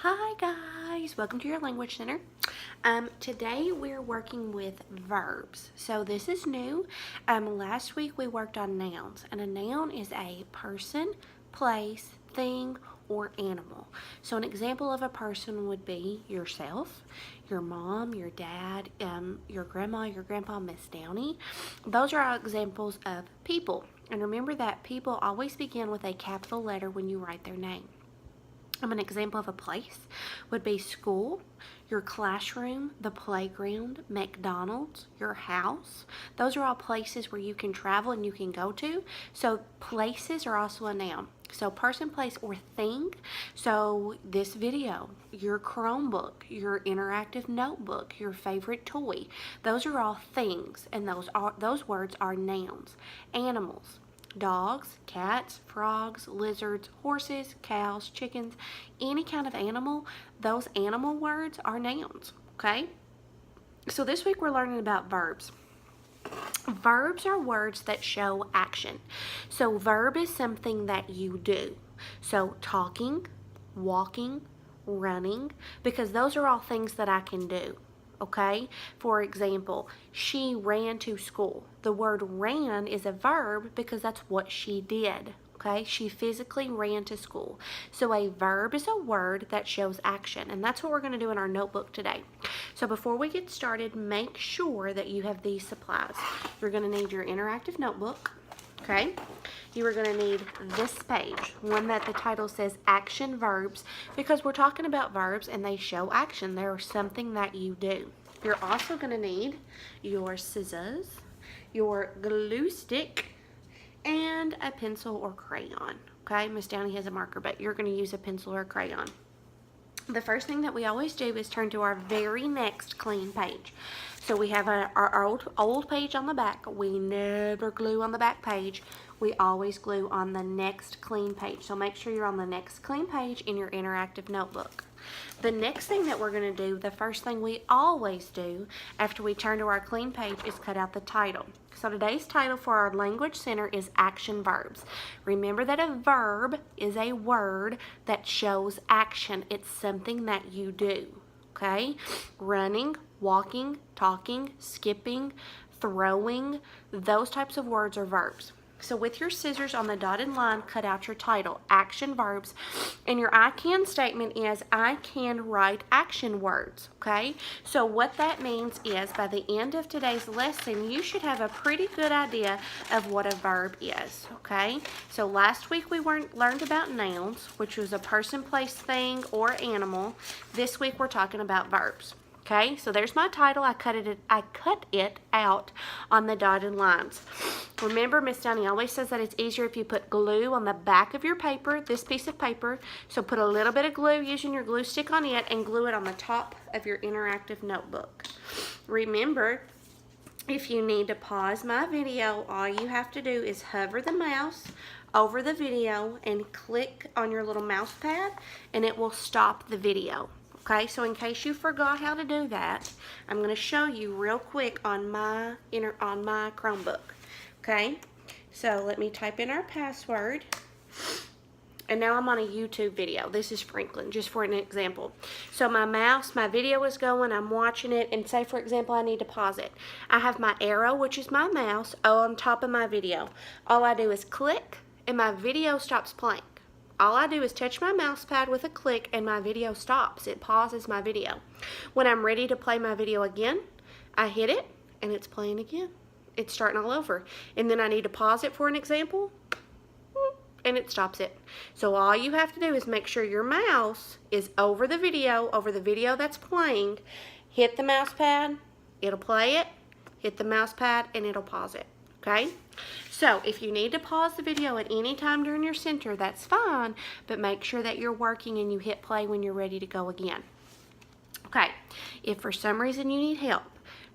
Hi guys, welcome to your language center. Today we're working with verbs. So this is new. Last week we worked on nouns, and a noun is a person, place, thing, or animal. So an example of a person would be yourself, your mom, your dad, your grandma, your grandpa, Miss Downey. Those are all examples of people. And remember that people always begin with a capital letter when you write their name. An example of a place would be school, your classroom, the playground, McDonald's, your house. Those are all places where you can travel and you can go to. So places are also a noun. So person, place, or thing. So this video, your Chromebook, your interactive notebook, your favorite toy. Those are all things, and those words are nouns. Animals. Dogs, cats, frogs, lizards, horses, cows, chickens, any kind of animal, those animal words are nouns, okay? So this week we're learning about verbs. Verbs are words that show action. So verb is something that you do. So talking, walking, running, because those are all things that I can do. Okay, for example, she ran to school. The word ran is a verb because that's what she did. Okay, she physically ran to school. So a verb is a word that shows action, and that's what we're going to do in our notebook today. So before we get started, make sure that you have these supplies. You're going to need your interactive notebook. Okay, you are going to need this page, one that the title says Action Verbs, because we're talking about verbs and they show action. They're something that you do. You're also going to need your scissors, your glue stick, and a pencil or crayon. Okay, Miss Downey has a marker, but you're going to use a pencil or a crayon. The first thing that we always do is turn to our very next clean page. So we have our old page on the back. We never glue on the back page. We always glue on the next clean page. So make sure you're on the next clean page in your interactive notebook. The next thing that we're going to do, the first thing we always do after we turn to our clean page, is cut out the title. So today's title for our language center is Action Verbs. Remember that a verb is a word that shows action. It's something that you do. Okay? Running, walking, talking, skipping, throwing, those types of words are verbs. So with your scissors on the dotted line, cut out your title, Action Verbs. And your I can statement is, I can write action words, okay? So what that means is, by the end of today's lesson, you should have a pretty good idea of what a verb is, okay? So last week we learned about nouns, which was a person, place, thing, or animal. This week we're talking about verbs. Okay, so there's my title. I cut it out on the dotted lines. Remember, Miss Downey always says that it's easier if you put glue on the back of your paper, this piece of paper. So put a little bit of glue using your glue stick on it and glue it on the top of your interactive notebook. Remember, if you need to pause my video, all you have to do is hover the mouse over the video and click on your little mouse pad, and it will stop the video. Okay, so in case you forgot how to do that, I'm going to show you real quick on my Chromebook. Okay, so let me type in our password. And now I'm on a YouTube video. This is Franklin, just for an example. So my video is going, I'm watching it, and say, for example, I need to pause it. I have my arrow, which is my mouse, on top of my video. All I do is click, and my video stops playing. All I do is touch my mouse pad with a click and my video stops. It pauses my video. When I'm ready to play my video again, I hit it and it's playing again. It's starting all over. And then I need to pause it for an example and it stops it. So all you have to do is make sure your mouse is over the video that's playing. Hit the mouse pad, it'll play it. Hit the mouse pad and it'll pause it. Okay? So if you need to pause the video at any time during your center, that's fine, but make sure that you're working and you hit play when you're ready to go again. Okay, if for some reason you need help,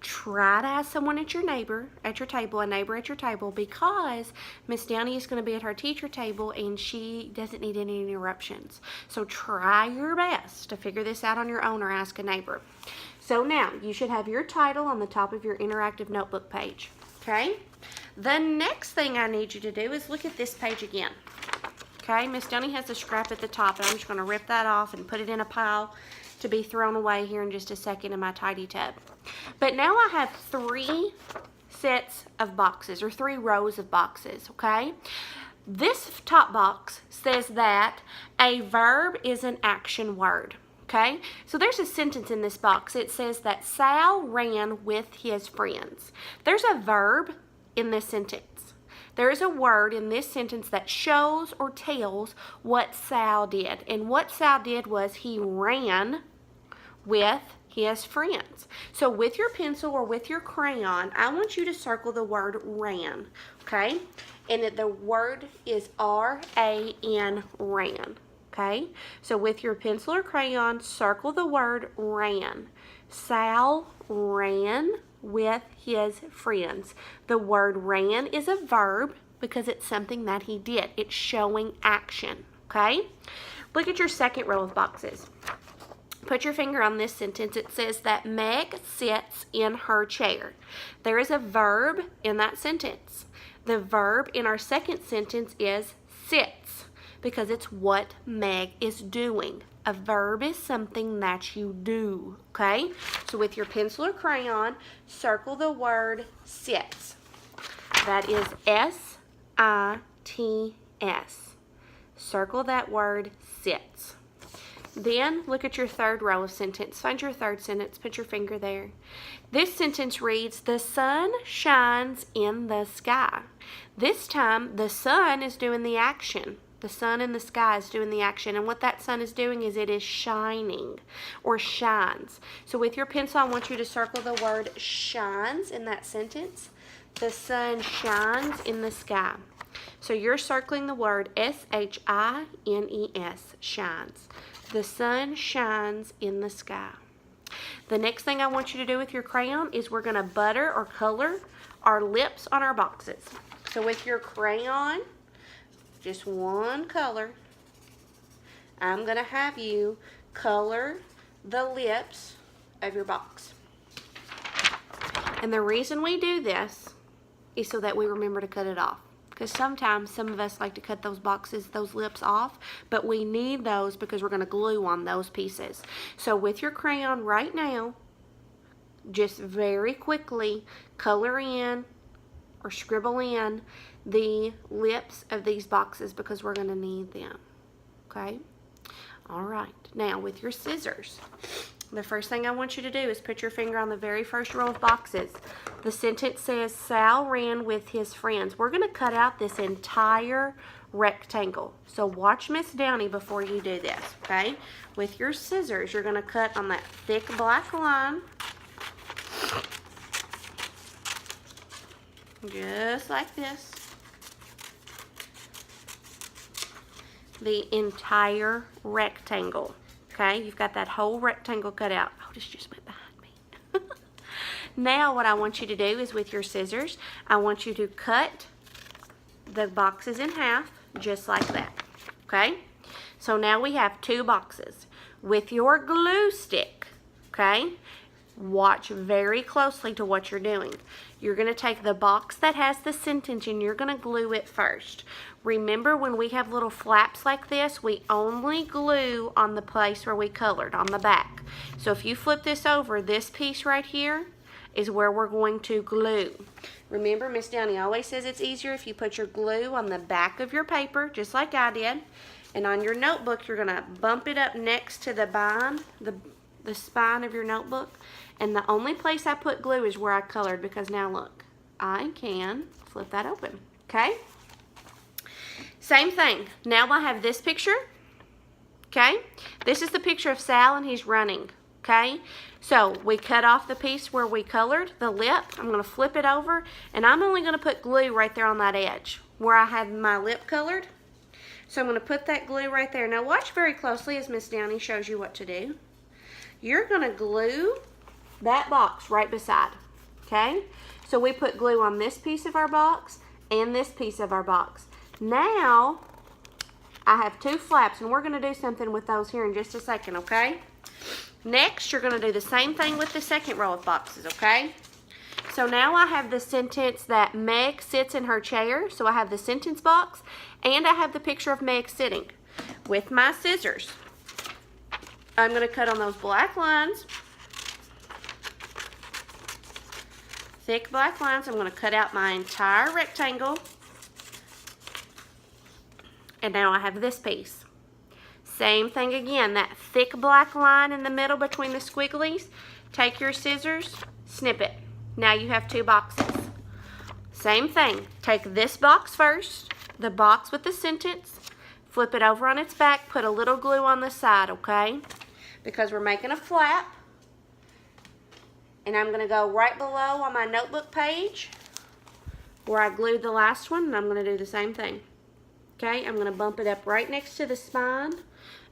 try to ask someone at your neighbor at your table, because Miss Downey is going to be at her teacher table and she doesn't need any interruptions. So try your best to figure this out on your own or ask a neighbor. So now you should have your title on the top of your interactive notebook page. Okay? The next thing I need you to do is look at this page again. Okay, Miss Downey has a scrap at the top, and I'm just going to rip that off and put it in a pile to be thrown away here in just a second in my tidy tub. But now I have 3 sets of boxes, or 3 rows of boxes, okay? This top box says that a verb is an action word, okay? So there's a sentence in this box. It says that Sal ran with his friends. There's a verb in this sentence. There is a word in this sentence that shows or tells what Sal did. And what Sal did was he ran with his friends. So with your pencil or with your crayon, I want you to circle the word ran, okay? And the word is R-A-N, ran, okay? So with your pencil or crayon, circle the word ran. Sal ran with his friends. The word ran is a verb because it's something that he did. It's showing action, okay? Look at your second row of boxes. Put your finger on this sentence. It says that Meg sits in her chair. There is a verb in that sentence. The verb in our second sentence is sits because it's what Meg is doing. A verb is something that you do, okay? So with your pencil or crayon, circle the word sits. That is S-I-T-S. Circle that word sits. Then look at your third row of sentence. Find your third sentence. Put your finger there. This sentence reads, the sun shines in the sky. This time, the sun is doing the action. The sun in the sky is doing the action. And what that sun is doing is it is shining or shines. So with your pencil, I want you to circle the word shines in that sentence. The sun shines in the sky. So you're circling the word S-H-I-N-E-S, shines. The sun shines in the sky. The next thing I want you to do with your crayon is we're going to butter or color our lips on our boxes. So with your crayon, just one color, I'm going to have you color the lips of your box. And the reason we do this is so that we remember to cut it off. Because sometimes some of us like to cut those lips off, but we need those because we're going to glue on those pieces. So with your crayon right now, just very quickly color in or scribble in the lips of these boxes because we're going to need them. Okay? All right. Now with your scissors, the first thing I want you to do is put your finger on the very first row of boxes. The sentence says, Sal ran with his friends. We're going to cut out this entire rectangle. So watch Miss Downey before you do this, okay? With your scissors, you're going to cut on that thick black line. Just like this. The entire rectangle. Okay, you've got that whole rectangle cut out. Oh, this just went behind me. Now what I want you to do is with your scissors, I want you to cut the boxes in half just like that. Okay, so now we have 2 boxes. With your glue stick, okay, watch very closely to what you're doing. You're going to take the box that has the sentence and you're going to glue it first. Remember, when we have little flaps like this, we only glue on the place where we colored, on the back. So if you flip this over, this piece right here is where we're going to glue. Remember, Miss Downey always says it's easier if you put your glue on the back of your paper, just like I did. And on your notebook, you're going to bump it up next to the bind, the spine of your notebook. And the only place I put glue is where I colored, because now look, I can flip that open, okay? Same thing. Now I have this picture, okay? This is the picture of Sal and he's running, okay? So we cut off the piece where we colored the lip. I'm going to flip it over, and I'm only going to put glue right there on that edge where I had my lip colored. So I'm going to put that glue right there. Now watch very closely as Miss Downey shows you what to do. You're going to glue that box right beside, okay? So we put glue on this piece of our box and this piece of our box. Now, I have 2 flaps, and we're going to do something with those here in just a second, okay? Next, you're going to do the same thing with the second row of boxes, okay? So now I have the sentence that Meg sits in her chair. So I have the sentence box and I have the picture of Meg sitting. With my scissors, I'm going to cut on those black lines. Thick black lines. I'm going to cut out my entire rectangle. And now I have this piece. Same thing again, that thick black line in the middle between the squigglies. Take your scissors, snip it. Now you have 2 boxes. Same thing, take this box first, the box with the sentence, flip it over on its back, put a little glue on the side, okay? Because we're making a flap. And I'm gonna go right below on my notebook page where I glued the last one, and I'm gonna do the same thing. Okay, I'm gonna bump it up right next to the spine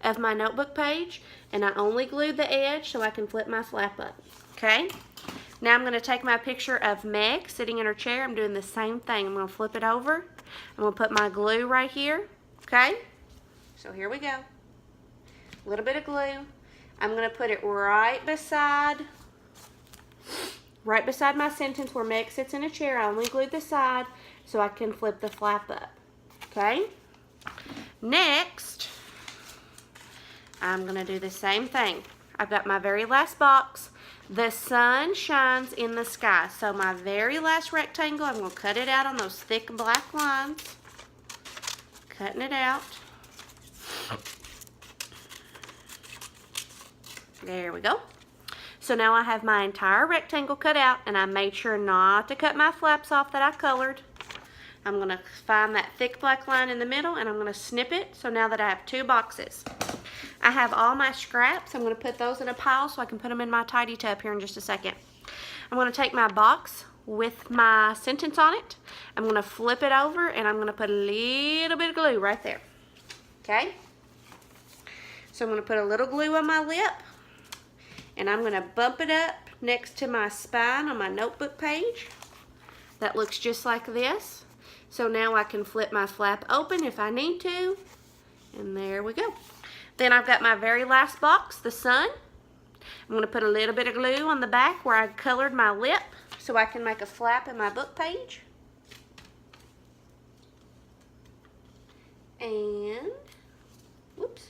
of my notebook page, and I only glued the edge so I can flip my flap up, okay? Now I'm gonna take my picture of Meg sitting in her chair. I'm doing the same thing. I'm gonna flip it over. I'm gonna put my glue right here, okay? So here we go. A little bit of glue. I'm gonna put it right beside my sentence where Meg sits in a chair. I only glued the side so I can flip the flap up, okay? Next, I'm going to do the same thing. I've got my very last box. The sun shines in the sky. So my very last rectangle, I'm going to cut it out on those thick black lines. Cutting it out. There we go. So now I have my entire rectangle cut out, and I made sure not to cut my flaps off that I colored. I'm going to find that thick black line in the middle, and I'm going to snip it. So now that I have 2 boxes. I have all my scraps. I'm going to put those in a pile so I can put them in my tidy tub here in just a second. I'm going to take my box with my sentence on it. I'm going to flip it over, and I'm going to put a little bit of glue right there. Okay? So I'm going to put a little glue on my lip, and I'm going to bump it up next to my spine on my notebook page. That looks just like this. So now I can flip my flap open if I need to. And there we go. Then I've got my very last box, the sun. I'm going to put a little bit of glue on the back where I colored my lip so I can make a flap in my book page. And, whoops.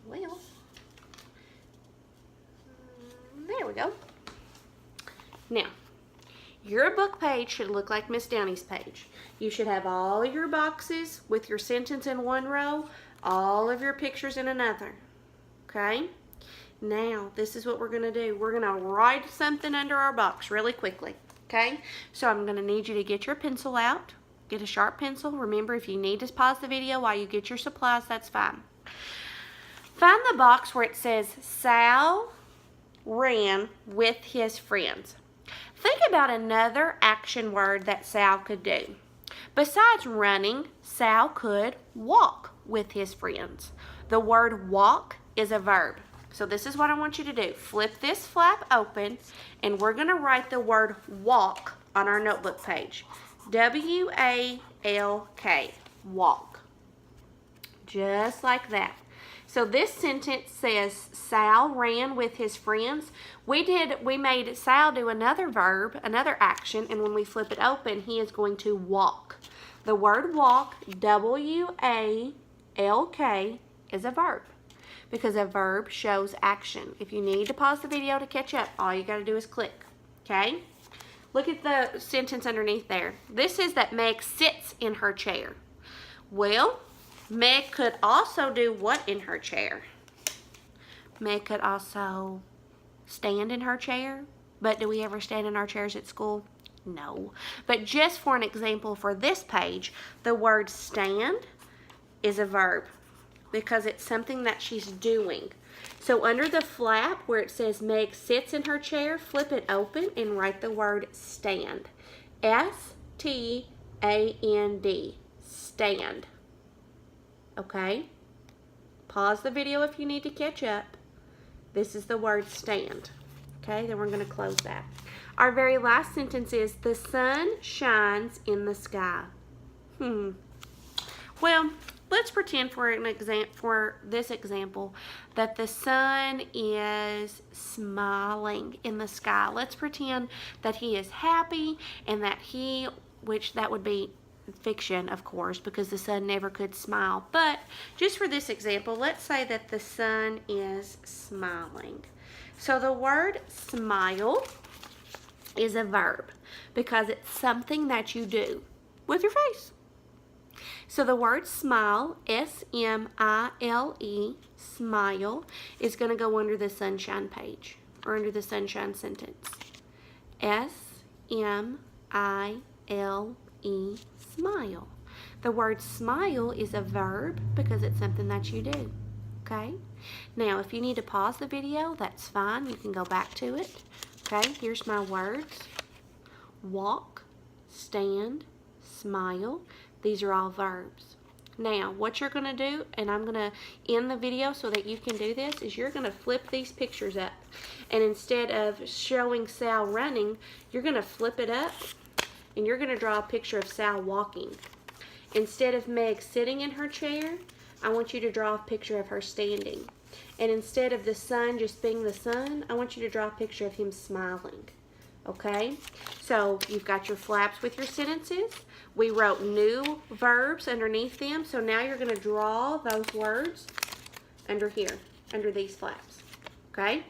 Well, there we go. Now, your book page should look like Miss Downey's page. You should have all your boxes with your sentence in one row, all of your pictures in another. Okay? Now, this is what we're going to do. We're going to write something under our box really quickly. Okay? So I'm going to need you to get your pencil out. Get a sharp pencil. Remember, if you need to pause the video while you get your supplies, that's fine. Find the box where it says Sal ran with his friends. Think about another action word that Sal could do. Besides running, Sal could walk with his friends. The word walk is a verb. So this is what I want you to do. Flip this flap open, and we're going to write the word walk on our notebook page. W-A-L-K, walk. Just like that. So this sentence says Sal ran with his friends. We made Sal do another verb, another action, and when we flip it open, he is going to walk. The word walk, W-A-L-K, is a verb because a verb shows action. If you need to pause the video to catch up, all you got to do is click, okay? Look at the sentence underneath there. This is that Meg sits in her chair. Well, Meg could also do what in her chair? Meg could also stand in her chair. But do we ever stand in our chairs at school? No. But just for an example for this page, the word stand is a verb because it's something that she's doing. So under the flap where it says Meg sits in her chair, flip it open and write the word stand. S-T-A-N-D. Stand. Okay? Pause the video if you need to catch up. This is the word stand. Okay, then we're going to close that. Our very last sentence is, the sun shines in the sky. Well, let's pretend for this example that the sun is smiling in the sky. Let's pretend that he is happy and that which that would be fiction, of course, because the sun never could smile. But just for this example, let's say that the sun is smiling. So the word smile is a verb because it's something that you do with your face. So the word smile, S-M-I-L-E, smile, is going to go under the sunshine page or under the sunshine sentence. S-M-I-L-E, smile. The word smile is a verb because it's something that you do. Okay? Now, if you need to pause the video, that's fine. You can go back to it. Okay? Here's my words. Walk, stand, smile. These are all verbs. Now, what you're going to do, and I'm going to end the video so that you can do this, is you're going to flip these pictures up. And instead of showing Sal running, you're going to flip it up, and you're going to draw a picture of Sal walking. Instead of Meg sitting in her chair, I want you to draw a picture of her standing. And instead of the sun just being the sun, I want you to draw a picture of him smiling. Okay, so you've got your flaps with your sentences. We wrote new verbs underneath them, so now you're going to draw those words under here, under these flaps. Okay,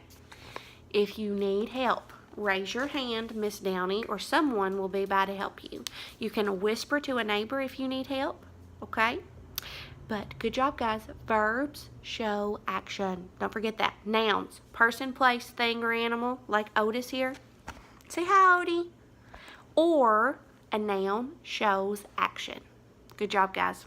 if you need help, raise your hand, Miss Downey, or someone will be by to help you. You can whisper to a neighbor if you need help. Okay, but good job, guys. Verbs show action. Don't forget that. Nouns, person, place, thing, or animal, like Otis here. Say howdy. Or a noun shows action. Good job, guys.